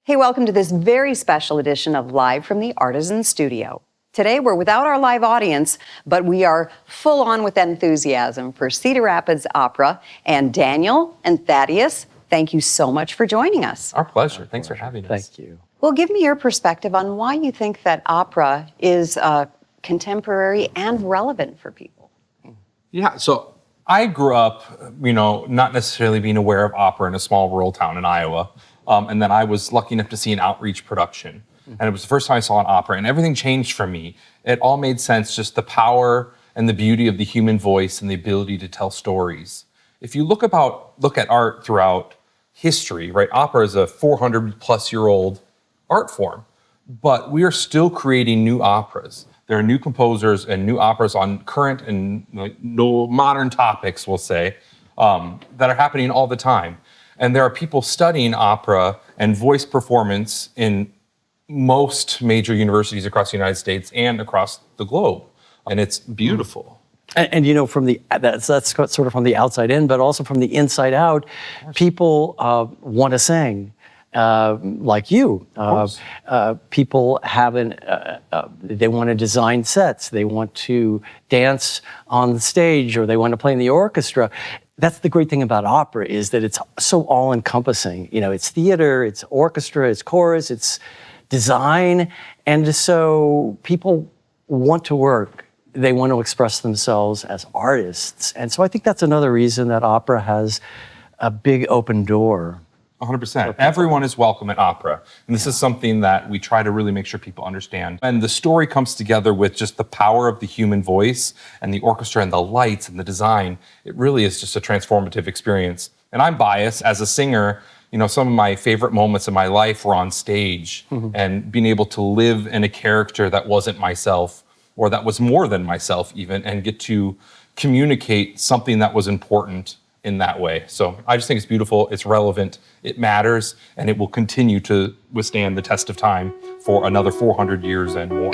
Hey, welcome to this very special edition of Live from the Artisan Studio. Today, we're without our live audience, but we are full on with enthusiasm for Cedar Rapids Opera. And Daniel and Thaddeus, thank you so much for joining us. Our pleasure. Thanks for having us. Thank you. Well, give me your perspective on why you think that opera is contemporary and relevant for people. Yeah, so I grew up, not necessarily being aware of opera in a small rural town in Iowa. And then I was lucky enough to see an outreach production. And it was the first time I saw an opera, and everything changed for me. It all made sense, just the power and the beauty of the human voice and the ability to tell stories. If you look at art throughout history, right? Opera is a 400-plus-year-old art form, but we are still creating new operas. There are new composers and new operas on current and modern topics, we'll say, that are happening all the time. And there are people studying opera and voice performance in most major universities across the United States and across the globe. And it's beautiful. And that's sort of from the outside in, but also from the inside out, people want to sing. Like you, people they want to design sets, they want to dance on the stage, or they want to play in the orchestra. That's the great thing about opera, is that it's so all-encompassing. It's theater, it's orchestra, it's chorus, it's design, and so people want to work. They want to express themselves as artists, and so I think that's another reason that opera has a big open door. 100%. Everyone is welcome at opera. And this is something that we try to really make sure people understand. And the story comes together with just the power of the human voice and the orchestra and the lights and the design. It really is just a transformative experience. And I'm biased. As a singer, some of my favorite moments in my life were on stage, and being able to live in a character that wasn't myself, or that was more than myself even, and get to communicate something that was important in that way. So I just think it's beautiful, it's relevant, it matters, and it will continue to withstand the test of time for another 400 years and more.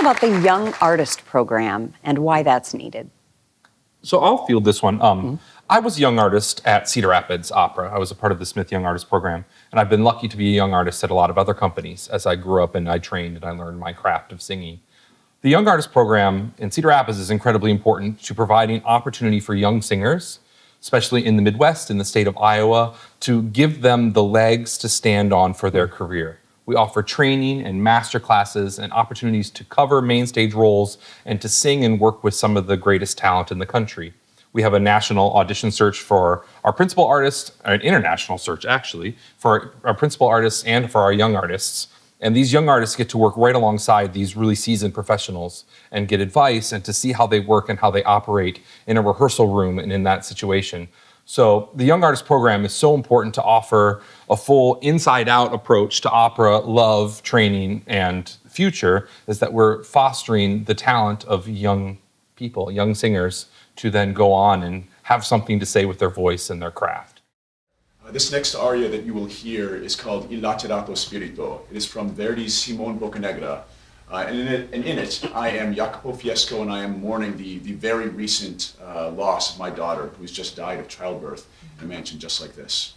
about the Young Artist Program and why that's needed. So I'll field this one. I was a young artist at Cedar Rapids Opera. I was a part of the Smith Young Artist Program, and I've been lucky to be a young artist at a lot of other companies as I grew up and I trained and I learned my craft of singing. The Young Artist Program in Cedar Rapids is incredibly important to providing opportunity for young singers, especially in the Midwest, in the state of Iowa, to give them the legs to stand on for their career. We offer training and master classes and opportunities to cover main stage roles and to sing and work with some of the greatest talent in the country. We have a national audition search for our principal artists, an international search actually, for our principal artists and for our young artists. And these young artists get to work right alongside these really seasoned professionals and get advice and to see how they work and how they operate in a rehearsal room and in that situation. So the Young Artist Program is so important to offer a full inside-out approach to opera, love, training, and future, is that we're fostering the talent of young people, young singers, to then go on and have something to say with their voice and their craft. This next aria that you will hear is called Il Lacerto Spirito. It is from Verdi's Simon Boccanegra. And in it, I am Jacopo Fiesco, and I am mourning the very recent loss of my daughter, who's just died of childbirth in a mansion just like this.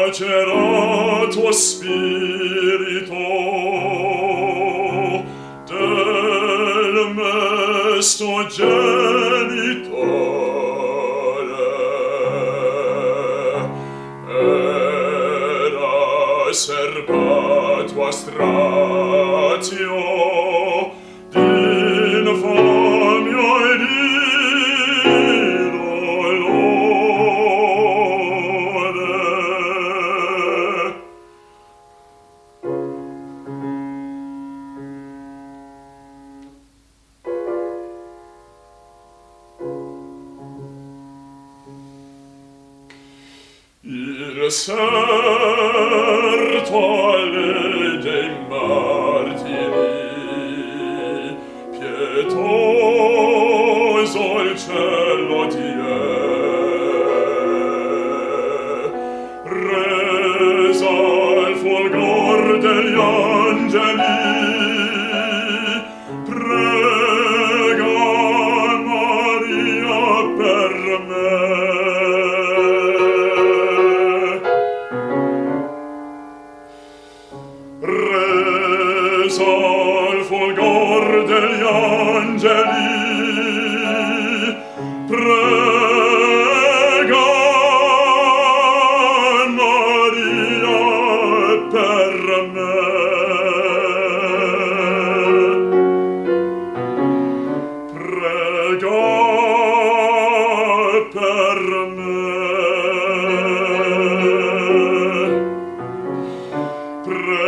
Lacerto spirito del mesto genitore era serbato a strazio d'infamia e di Lacerto alle dei martiri, pietoso il cielo di resa il fulgor degli angeli, prega Maria per me. Al fulgor degli angeli, prega Maria per me. Prega per me. Prega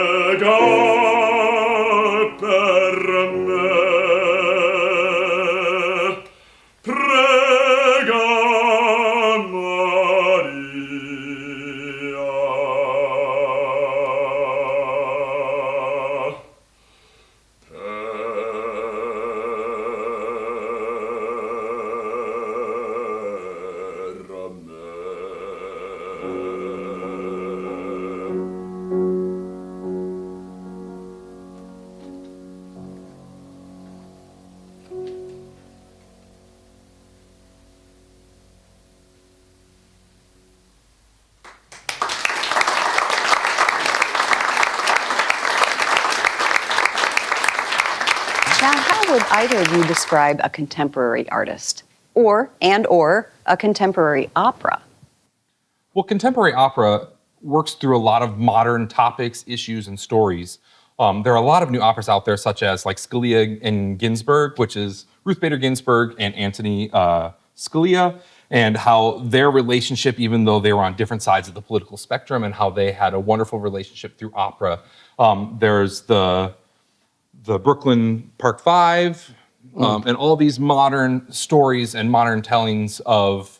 Now, how would either of you describe a contemporary artist or a contemporary opera? Well, contemporary opera works through a lot of modern topics, issues, and stories. There are a lot of new operas out there, such as like Scalia and Ginsburg, which is Ruth Bader Ginsburg and Antony Scalia, and how their relationship, even though they were on different sides of the political spectrum, and how they had a wonderful relationship through opera. There's the Brooklyn Park Five, and all these modern stories and modern tellings of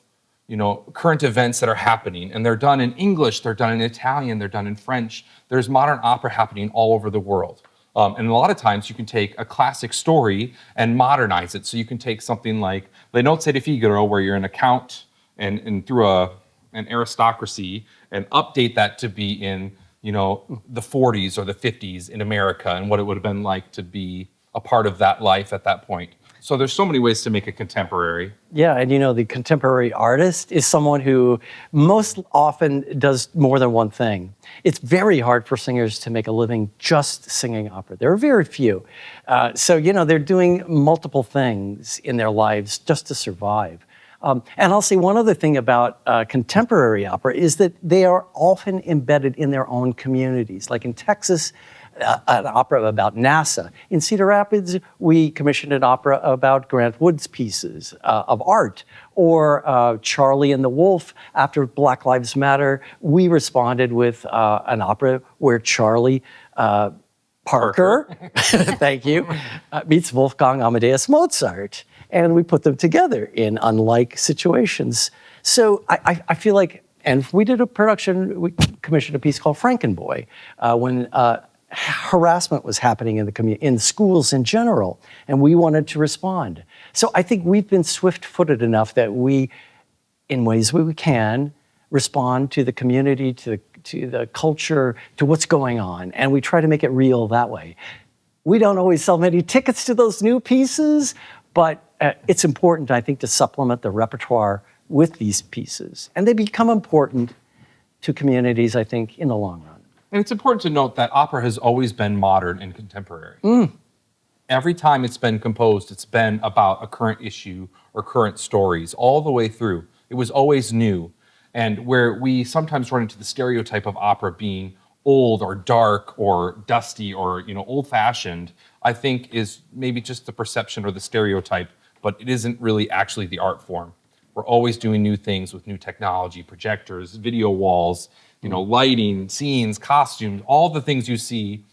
current events that are happening, and they're done in English, they're done in Italian, they're done in French. There's modern opera happening all over the world. And a lot of times you can take a classic story and modernize it. So you can take something like Le Nozze di Figaro, where you're in a count and through an aristocracy, and update that to be in the 40s or the 50s in America, and what it would have been like to be a part of that life at that point. So there's so many ways to make it contemporary. Yeah, and the contemporary artist is someone who most often does more than one thing. It's very hard for singers to make a living just singing opera. There are very few. So they're doing multiple things in their lives just to survive. And I'll say one other thing about contemporary opera is that they are often embedded in their own communities. Like in Texas, an opera about NASA. In Cedar Rapids, we commissioned an opera about Grant Wood's pieces of art. Or Charlie and the Wolf, after Black Lives Matter, we responded with an opera where Charlie Parker. Thank you, meets Wolfgang Amadeus Mozart. And we put them together in unlike situations. So I feel like, and we did a production, we commissioned a piece called Frankenboy when harassment was happening in the community, in schools in general, and we wanted to respond. So I think we've been swift-footed enough that we, in ways we can, respond to the community, to the culture, to what's going on, and we try to make it real that way. We don't always sell many tickets to those new pieces, but it's important, I think, to supplement the repertoire with these pieces. And they become important to communities, I think, in the long run. And it's important to note that opera has always been modern and contemporary. Every time it's been composed, it's been about a current issue or current stories all the way through. It was always new. And where we sometimes run into the stereotype of opera being old or dark or dusty or old-fashioned, I think is maybe just the perception or the stereotype, but it isn't really actually the art form. We're always doing new things with new technology, projectors, video walls, lighting, scenes, costumes, all the things you see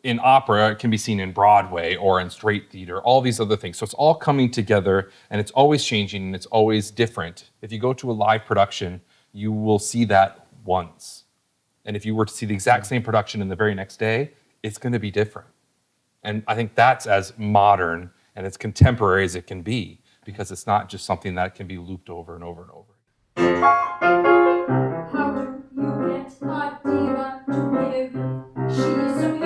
in opera can be seen in Broadway or in straight theater, all these other things. So it's all coming together, and it's always changing, and it's always different. If you go to a live production, you will see that once. And if you were to see the exact same production in the very next day, it's going to be different. And I think that's as modern and as contemporary as it can be, because it's not just something that can be looped over and over and over. How you get a diva to give? She's so